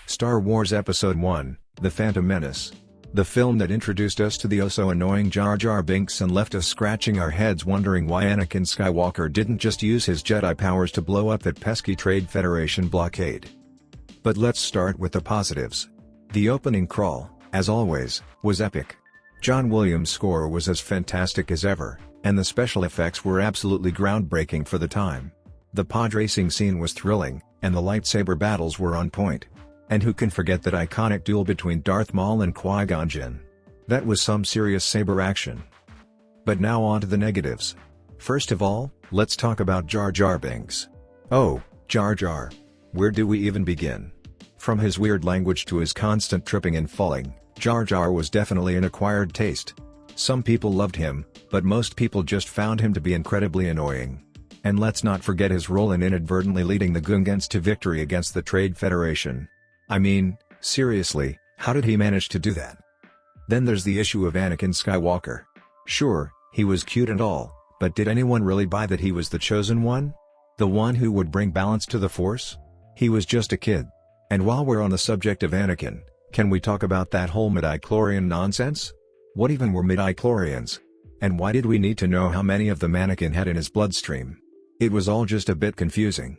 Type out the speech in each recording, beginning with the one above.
Star Wars Episode 1, The Phantom Menace. The film that introduced us to the oh-so-annoying Jar Jar Binks and left us scratching our heads wondering why Anakin Skywalker didn't just use his Jedi powers to blow up that pesky Trade Federation blockade. But let's start with the positives. The opening crawl, as always, was epic. John Williams' score was as fantastic as ever, and the special effects were absolutely groundbreaking for the time. The pod racing scene was thrilling, and the lightsaber battles were on point. And who can forget that iconic duel between Darth Maul and Qui-Gon Jinn? That was some serious saber action. But now on to the negatives. First of all, let's talk about Jar Jar Binks. Oh, Jar Jar. Where do we even begin? From his weird language to his constant tripping and falling, Jar Jar was definitely an acquired taste. Some people loved him, but most people just found him to be incredibly annoying. And let's not forget his role in inadvertently leading the Gungans to victory against the Trade Federation. I mean, seriously, how did he manage to do that? Then there's the issue of Anakin Skywalker. Sure, he was cute and all, but did anyone really buy that he was the chosen one? The one who would bring balance to the Force? He was just a kid. And while we're on the subject of Anakin, can we talk about that whole midi-chlorian nonsense? What even were midi-chlorians? And why did we need to know how many of them Anakin had in his bloodstream? It was all just a bit confusing.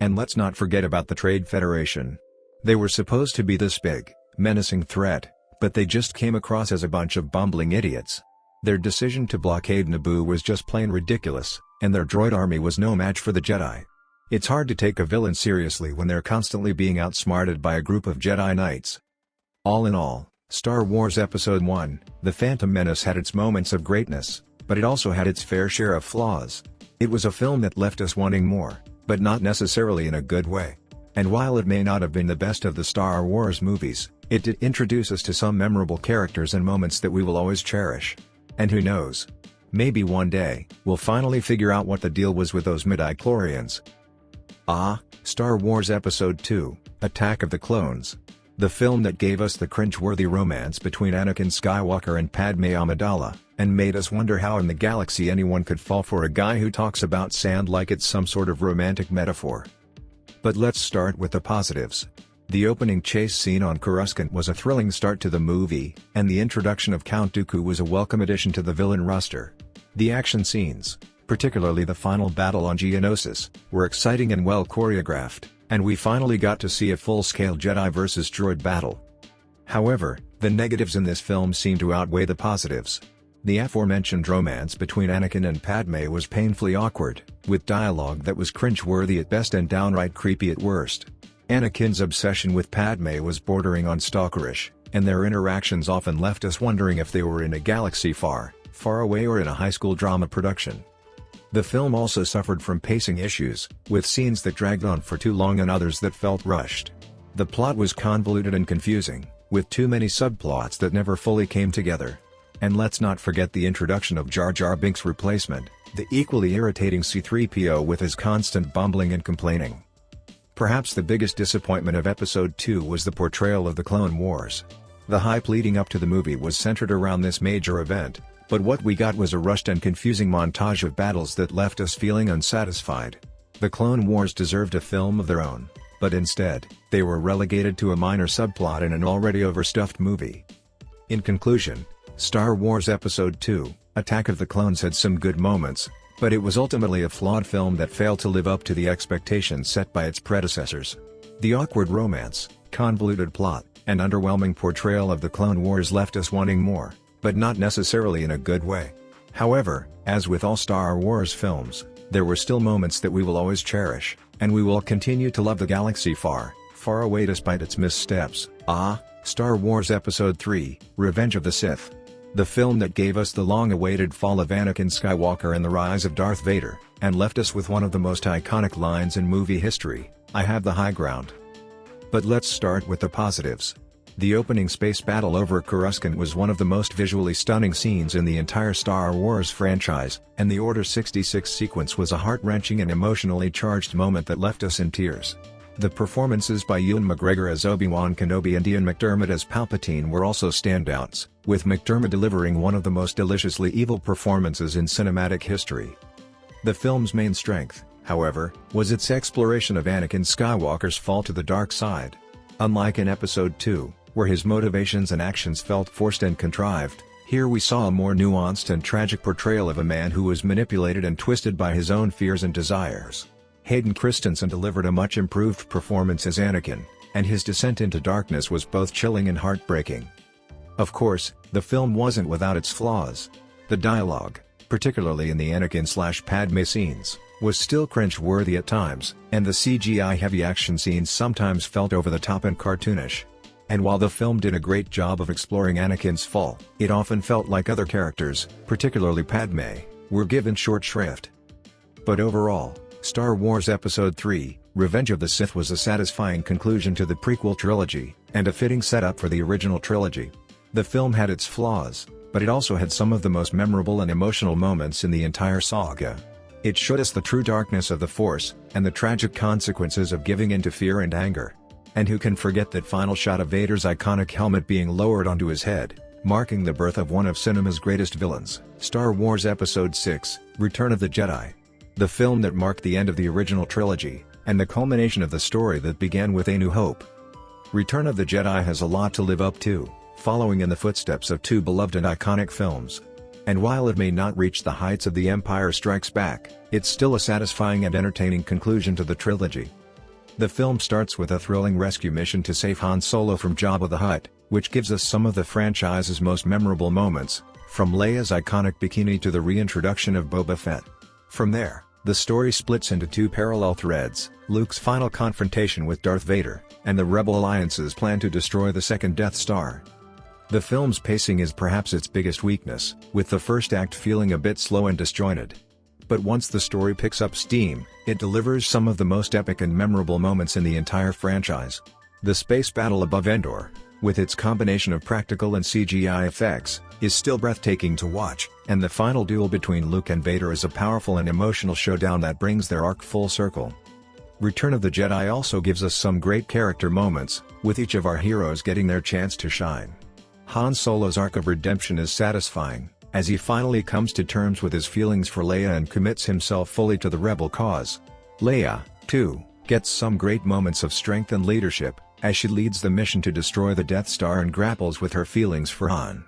And let's not forget about the Trade Federation. They were supposed to be this big, menacing threat, but they just came across as a bunch of bumbling idiots. Their decision to blockade Naboo was just plain ridiculous, and their droid army was no match for the Jedi. It's hard to take a villain seriously when they're constantly being outsmarted by a group of Jedi Knights. All in all, Star Wars Episode 1, The Phantom Menace had its moments of greatness, but it also had its fair share of flaws. It was a film that left us wanting more, but not necessarily in a good way. And while it may not have been the best of the Star Wars movies, it did introduce us to some memorable characters and moments that we will always cherish. And who knows? Maybe one day, we'll finally figure out what the deal was with those midi-chlorians. Star Wars Episode 2, Attack of the Clones. The film that gave us the cringe-worthy romance between Anakin Skywalker and Padme Amidala, and made us wonder how in the galaxy anyone could fall for a guy who talks about sand like it's some sort of romantic metaphor. But let's start with the positives. The opening chase scene on Coruscant was a thrilling start to the movie, and the introduction of Count Dooku was a welcome addition to the villain roster. The action scenes, particularly the final battle on Geonosis, were exciting and well choreographed, and we finally got to see a full-scale Jedi vs. droid battle. However, the negatives in this film seem to outweigh the positives. The aforementioned romance between Anakin and Padme was painfully awkward, with dialogue that was cringe-worthy at best and downright creepy at worst. Anakin's obsession with Padme was bordering on stalkerish, and their interactions often left us wondering if they were in a galaxy far, far away or in a high school drama production. The film also suffered from pacing issues, with scenes that dragged on for too long and others that felt rushed. The plot was convoluted and confusing, with too many subplots that never fully came together. And let's not forget the introduction of Jar Jar Binks' replacement, the equally irritating C-3PO with his constant bumbling and complaining. Perhaps the biggest disappointment of Episode 2 was the portrayal of the Clone Wars. The hype leading up to the movie was centered around this major event, but what we got was a rushed and confusing montage of battles that left us feeling unsatisfied. The Clone Wars deserved a film of their own, but instead, they were relegated to a minor subplot in an already overstuffed movie. In conclusion, Star Wars Episode 2, Attack of the Clones had some good moments, but it was ultimately a flawed film that failed to live up to the expectations set by its predecessors. The awkward romance, convoluted plot, and underwhelming portrayal of the Clone Wars left us wanting more, but not necessarily in a good way. However, as with all Star Wars films, there were still moments that we will always cherish, and we will continue to love the galaxy far, far away despite its missteps. Star Wars Episode 3, Revenge of the Sith. The film that gave us the long-awaited fall of Anakin Skywalker and the rise of Darth Vader, and left us with one of the most iconic lines in movie history, "I have the high ground." But let's start with the positives. The opening space battle over Coruscant was one of the most visually stunning scenes in the entire Star Wars franchise, and the Order 66 sequence was a heart-wrenching and emotionally charged moment that left us in tears. The performances by Ewan McGregor as Obi-Wan Kenobi and Ian McDiarmid as Palpatine were also standouts, with McDiarmid delivering one of the most deliciously evil performances in cinematic history. The film's main strength, however, was its exploration of Anakin Skywalker's fall to the dark side. Unlike in Episode 2, where his motivations and actions felt forced and contrived, here we saw a more nuanced and tragic portrayal of a man who was manipulated and twisted by his own fears and desires. Hayden Christensen delivered a much improved performance as Anakin, and his descent into darkness was both chilling and heartbreaking. Of course, the film wasn't without its flaws. The dialogue, particularly in the Anakin/Padme scenes, was still cringe-worthy at times, and the CGI-heavy action scenes sometimes felt over the top and cartoonish. And while the film did a great job of exploring Anakin's fall, it often felt like other characters, particularly Padme, were given short shrift. But overall, Star Wars Episode 3, Revenge of the Sith was a satisfying conclusion to the prequel trilogy, and a fitting setup for the original trilogy. The film had its flaws, but it also had some of the most memorable and emotional moments in the entire saga. It showed us the true darkness of the Force, and the tragic consequences of giving in to fear and anger. And who can forget that final shot of Vader's iconic helmet being lowered onto his head, marking the birth of one of cinema's greatest villains, Star Wars Episode 6, Return of the Jedi. The film that marked the end of the original trilogy, and the culmination of the story that began with A New Hope. Return of the Jedi has a lot to live up to, following in the footsteps of two beloved and iconic films. And while it may not reach the heights of The Empire Strikes Back, it's still a satisfying and entertaining conclusion to the trilogy. The film starts with a thrilling rescue mission to save Han Solo from Jabba the Hutt, which gives us some of the franchise's most memorable moments, from Leia's iconic bikini to the reintroduction of Boba Fett. From there, the story splits into two parallel threads, Luke's final confrontation with Darth Vader, and the Rebel Alliance's plan to destroy the second Death Star. The film's pacing is perhaps its biggest weakness, with the first act feeling a bit slow and disjointed. But once the story picks up steam, it delivers some of the most epic and memorable moments in the entire franchise. The space battle above Endor, with its combination of practical and CGI effects, is still breathtaking to watch, and the final duel between Luke and Vader is a powerful and emotional showdown that brings their arc full circle. Return of the Jedi also gives us some great character moments, with each of our heroes getting their chance to shine. Han Solo's arc of redemption is satisfying, as he finally comes to terms with his feelings for Leia and commits himself fully to the rebel cause. Leia, too, gets some great moments of strength and leadership, as she leads the mission to destroy the Death Star and grapples with her feelings for Han.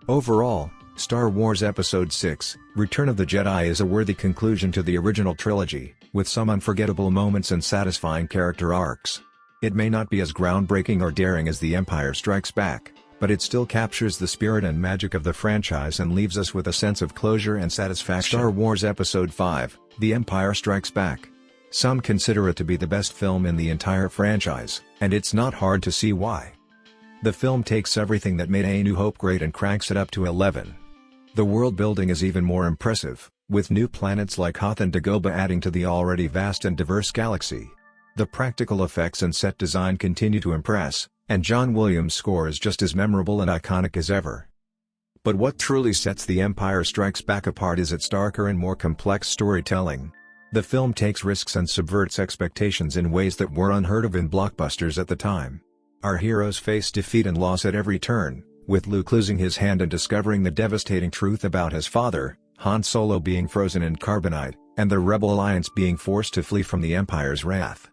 Overall, Star Wars Episode 6, Return of the Jedi is a worthy conclusion to the original trilogy, with some unforgettable moments and satisfying character arcs. It may not be as groundbreaking or daring as The Empire Strikes Back, but it still captures the spirit and magic of the franchise and leaves us with a sense of closure and satisfaction. Star Wars Episode 5, The Empire Strikes Back. Some consider it to be the best film in the entire franchise, and it's not hard to see why. The film takes everything that made A New Hope great and cranks it up to 11. The world building is even more impressive, with new planets like Hoth and Dagobah adding to the already vast and diverse galaxy. The practical effects and set design continue to impress, and John Williams' score is just as memorable and iconic as ever. But what truly sets The Empire Strikes Back apart is its darker and more complex storytelling. The film takes risks and subverts expectations in ways that were unheard of in blockbusters at the time. Our heroes face defeat and loss at every turn, with Luke losing his hand and discovering the devastating truth about his father, Han Solo being frozen in carbonite, and the Rebel Alliance being forced to flee from the Empire's wrath.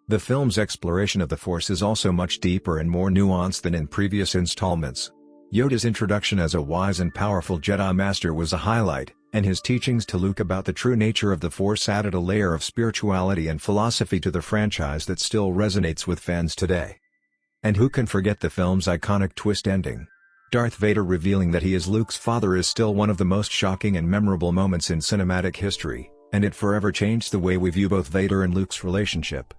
The film's exploration of the Force is also much deeper and more nuanced than in previous installments. Yoda's introduction as a wise and powerful Jedi Master was a highlight, and his teachings to Luke about the true nature of the Force added a layer of spirituality and philosophy to the franchise that still resonates with fans today. And who can forget the film's iconic twist ending? Darth Vader revealing that he is Luke's father is still one of the most shocking and memorable moments in cinematic history, and it forever changed the way we view both Vader and Luke's relationship.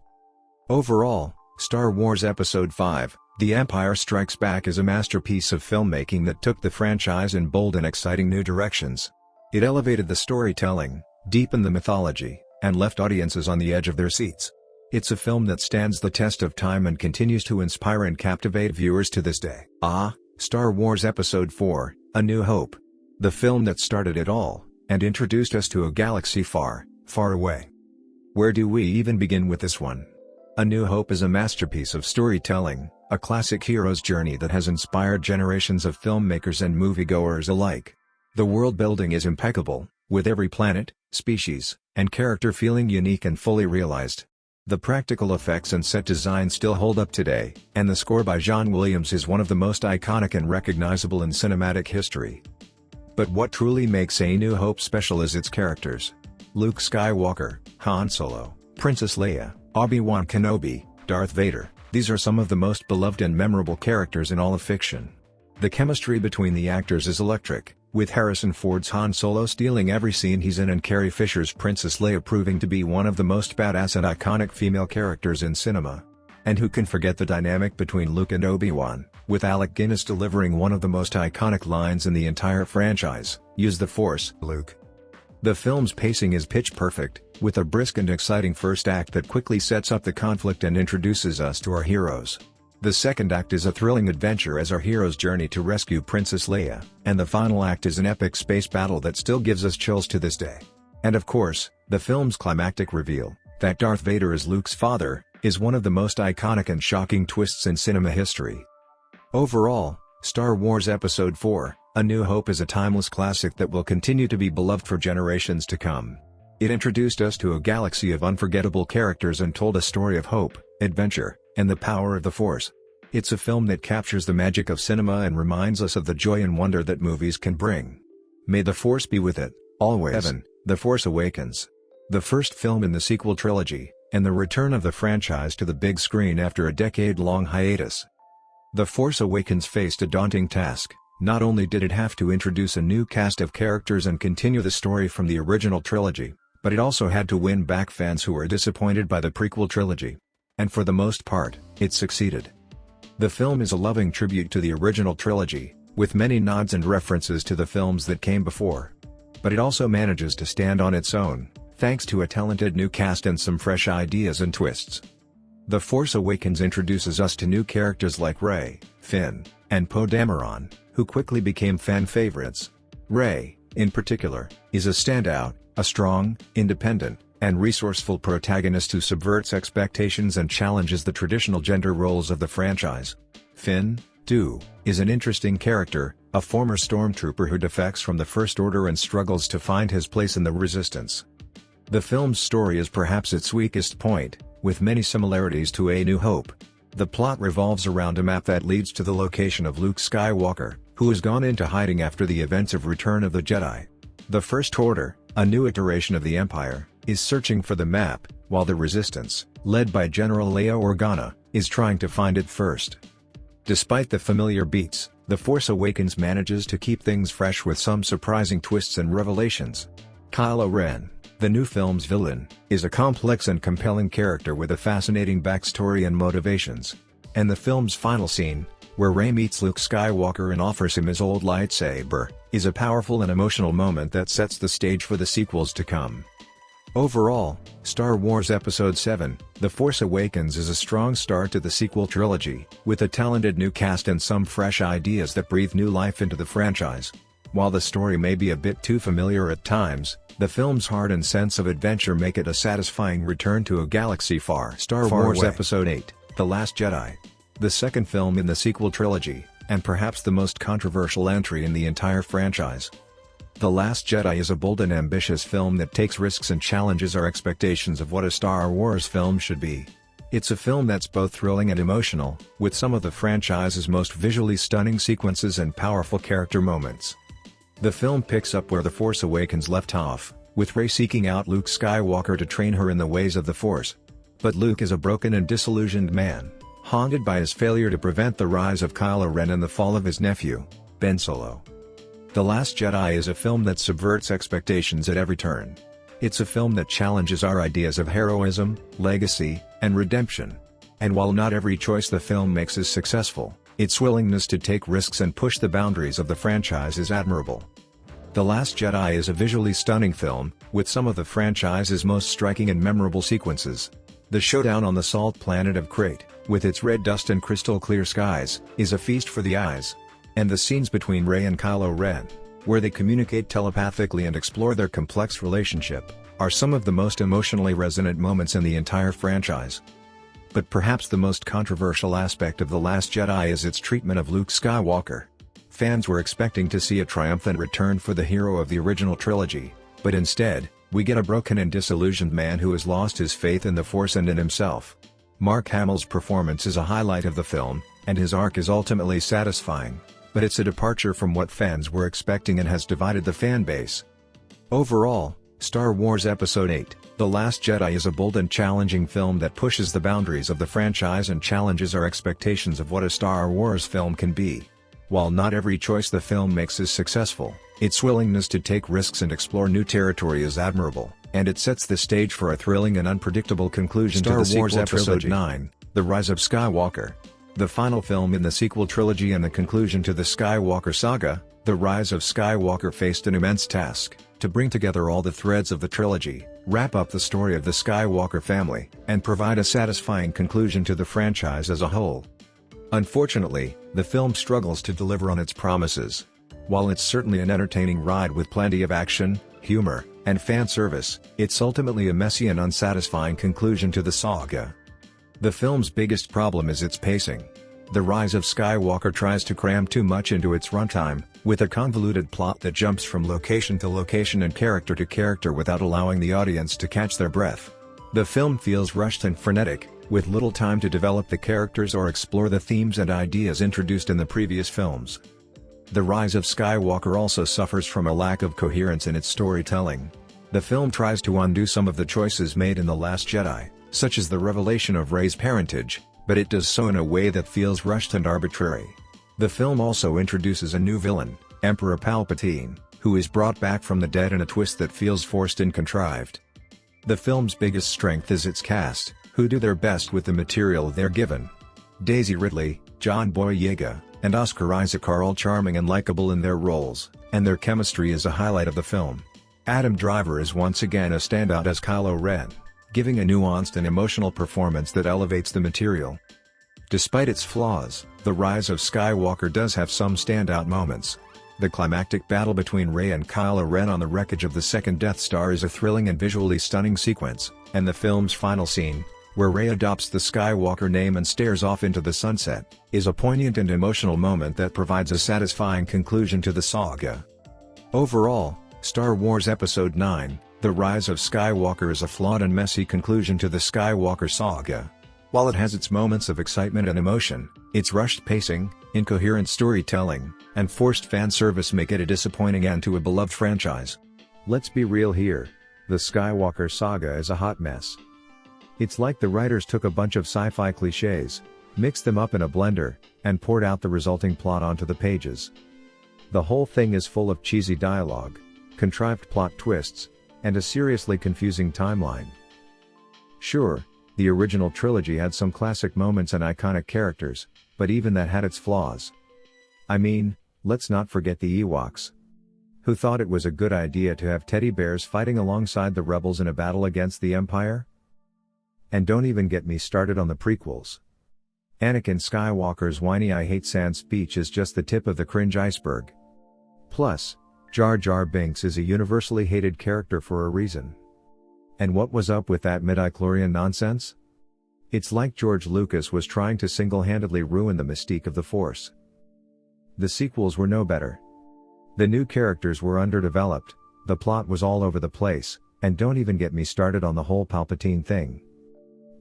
Overall, Star Wars Episode 5, The Empire Strikes Back is a masterpiece of filmmaking that took the franchise in bold and exciting new directions. It elevated the storytelling, deepened the mythology, and left audiences on the edge of their seats. It's a film that stands the test of time and continues to inspire and captivate viewers to this day. Star Wars Episode 4, A New Hope. The film that started it all, and introduced us to a galaxy far, far away. Where do we even begin with this one? A New Hope is a masterpiece of storytelling, a classic hero's journey that has inspired generations of filmmakers and moviegoers alike. The world building is impeccable, with every planet, species, and character feeling unique and fully realized. The practical effects and set design still hold up today, and the score by John Williams is one of the most iconic and recognizable in cinematic history. But what truly makes A New Hope special is its characters. Luke Skywalker, Han Solo, Princess Leia, Obi-Wan Kenobi, Darth Vader, these are some of the most beloved and memorable characters in all of fiction. The chemistry between the actors is electric, with Harrison Ford's Han Solo stealing every scene he's in and Carrie Fisher's Princess Leia proving to be one of the most badass and iconic female characters in cinema. And who can forget the dynamic between Luke and Obi-Wan, with Alec Guinness delivering one of the most iconic lines in the entire franchise, "Use the Force, Luke." The film's pacing is pitch perfect, with a brisk and exciting first act that quickly sets up the conflict and introduces us to our heroes. The second act is a thrilling adventure as our heroes journey to rescue Princess Leia, and the final act is an epic space battle that still gives us chills to this day. And of course, the film's climactic reveal, that Darth Vader is Luke's father, is one of the most iconic and shocking twists in cinema history. Overall, Star Wars Episode IV, A New Hope is a timeless classic that will continue to be beloved for generations to come. It introduced us to a galaxy of unforgettable characters and told a story of hope, adventure, and the power of the Force. It's a film that captures the magic of cinema and reminds us of the joy and wonder that movies can bring. May the Force be with it, always. 7. The Force Awakens. The first film in the sequel trilogy, and the return of the franchise to the big screen after a decade-long hiatus. The Force Awakens faced a daunting task. Not only did it have to introduce a new cast of characters and continue the story from the original trilogy, but it also had to win back fans who were disappointed by the prequel trilogy. And for the most part, it succeeded. The film is a loving tribute to the original trilogy, with many nods and references to the films that came before. But it also manages to stand on its own, thanks to a talented new cast and some fresh ideas and twists. The Force Awakens introduces us to new characters like Rey, Finn, and Poe Dameron, who quickly became fan favorites. Rey, in particular, is a standout, a strong, independent, and resourceful protagonist who subverts expectations and challenges the traditional gender roles of the franchise. Finn, too, is an interesting character, a former stormtrooper who defects from the First Order and struggles to find his place in the Resistance. The film's story is perhaps its weakest point, with many similarities to A New Hope. The plot revolves around a map that leads to the location of Luke Skywalker, who has gone into hiding after the events of Return of the Jedi. The First Order, a new iteration of the Empire, is searching for the map, while the Resistance, led by General Leia Organa, is trying to find it first. Despite the familiar beats, The Force Awakens manages to keep things fresh with some surprising twists and revelations. Kylo Ren, the new film's villain, is a complex and compelling character with a fascinating backstory and motivations. And the film's final scene, where Rey meets Luke Skywalker and offers him his old lightsaber, is a powerful and emotional moment that sets the stage for the sequels to come. Overall, Star Wars Episode VII, The Force Awakens is a strong start to the sequel trilogy, with a talented new cast and some fresh ideas that breathe new life into the franchise. While the story may be a bit too familiar at times, the film's heart and sense of adventure make it a satisfying return to a galaxy far Wars away. Episode VIII, The Last Jedi. The second film in the sequel trilogy, and perhaps the most controversial entry in the entire franchise. The Last Jedi is a bold and ambitious film that takes risks and challenges our expectations of what a Star Wars film should be. It's a film that's both thrilling and emotional, with some of the franchise's most visually stunning sequences and powerful character moments. The film picks up where The Force Awakens left off, with Rey seeking out Luke Skywalker to train her in the ways of the Force. But Luke is a broken and disillusioned man, haunted by his failure to prevent the rise of Kylo Ren and the fall of his nephew, Ben Solo. The Last Jedi is a film that subverts expectations at every turn. It's a film that challenges our ideas of heroism, legacy, and redemption. And while not every choice the film makes is successful, its willingness to take risks and push the boundaries of the franchise is admirable. The Last Jedi is a visually stunning film, with some of the franchise's most striking and memorable sequences. The showdown on the salt planet of Crate, with its red dust and crystal-clear skies, is a feast for the eyes. And the scenes between Rey and Kylo Ren, where they communicate telepathically and explore their complex relationship, are some of the most emotionally resonant moments in the entire franchise. But perhaps the most controversial aspect of The Last Jedi is its treatment of Luke Skywalker. Fans were expecting to see a triumphant return for the hero of the original trilogy, but instead, We get a broken and disillusioned man who has lost his faith in the Force and in himself. Mark Hamill's performance is a highlight of the film, and his arc is ultimately satisfying, but it's a departure from what fans were expecting and has divided the fan base. Overall, Star Wars Episode VIII: The Last Jedi is a bold and challenging film that pushes the boundaries of the franchise and challenges our expectations of what a Star Wars film can be. While not every choice the film makes is successful, its willingness to take risks and explore new territory is admirable, and it sets the stage for a thrilling and unpredictable conclusion to the Star Wars Episode IX: The Rise of Skywalker. The final film in the sequel trilogy and the conclusion to the Skywalker saga, The Rise of Skywalker faced an immense task: to bring together all the threads of the trilogy, wrap up the story of the Skywalker family, and provide a satisfying conclusion to the franchise as a whole. Unfortunately, the film struggles to deliver on its promises. While it's certainly an entertaining ride with plenty of action, humor, and fan service, it's ultimately a messy and unsatisfying conclusion to the saga. The film's biggest problem is its pacing. The Rise of Skywalker tries to cram too much into its runtime, with a convoluted plot that jumps from location to location and character to character without allowing the audience to catch their breath. The film feels rushed and frenetic, with little time to develop the characters or explore the themes and ideas introduced in the previous films. The Rise of Skywalker also suffers from a lack of coherence in its storytelling. The film tries to undo some of the choices made in The Last Jedi, such as the revelation of Rey's parentage, but it does so in a way that feels rushed and arbitrary. The film also introduces a new villain, Emperor Palpatine, who is brought back from the dead in a twist that feels forced and contrived. The film's biggest strength is its cast, who do their best with the material they're given. Daisy Ridley, John Boyega, and Oscar Isaac are all charming and likable in their roles, and their chemistry is a highlight of the film. Adam Driver is once again a standout as Kylo Ren, giving a nuanced and emotional performance that elevates the material. Despite its flaws, The Rise of Skywalker does have some standout moments. The climactic battle between Rey and Kylo Ren on the wreckage of the second Death Star is a thrilling and visually stunning sequence, and the film's final scene, where Rey adopts the Skywalker name and stares off into the sunset, is a poignant and emotional moment that provides a satisfying conclusion to the saga. Overall, Star Wars Episode IX: The Rise of Skywalker is a flawed and messy conclusion to the Skywalker saga. While it has its moments of excitement and emotion, its rushed pacing, incoherent storytelling, and forced fan service make it a disappointing end to a beloved franchise. Let's be real here, the Skywalker saga is a hot mess. It's like the writers took a bunch of sci-fi cliches, mixed them up in a blender, and poured out the resulting plot onto the pages. The whole thing is full of cheesy dialogue, contrived plot twists, and a seriously confusing timeline. Sure, the original trilogy had some classic moments and iconic characters, but even that had its flaws. I mean, let's not forget the Ewoks. Who thought it was a good idea to have teddy bears fighting alongside the rebels in a battle against the Empire? And don't even get me started on the prequels. Anakin Skywalker's whiny "I hate sand" speech is just the tip of the cringe iceberg. Plus, Jar Jar Binks is a universally hated character for a reason. And what was up with that midichlorian nonsense? It's like George Lucas was trying to single-handedly ruin the mystique of the Force. The sequels were no better. The new characters were underdeveloped, the plot was all over the place, and don't even get me started on the whole Palpatine thing.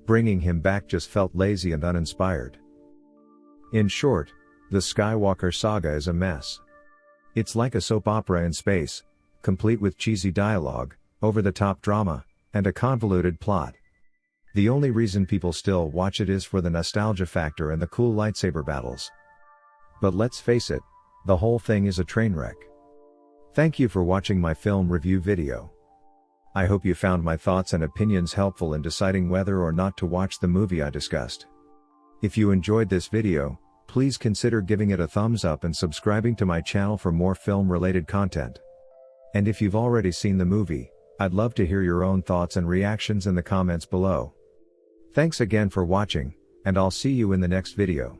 Bringing him back just felt lazy and uninspired. In short, the Skywalker saga is a mess. It's like a soap opera in space, complete with cheesy dialogue, over-the-top drama, and a convoluted plot. The only reason people still watch it is for the nostalgia factor and the cool lightsaber battles. But let's face it, the whole thing is a train wreck. Thank you for watching my film review video. I hope you found my thoughts and opinions helpful in deciding whether or not to watch the movie I discussed. If you enjoyed this video, please consider giving it a thumbs up and subscribing to my channel for more film-related content. And if you've already seen the movie, I'd love to hear your own thoughts and reactions in the comments below. Thanks again for watching, and I'll see you in the next video.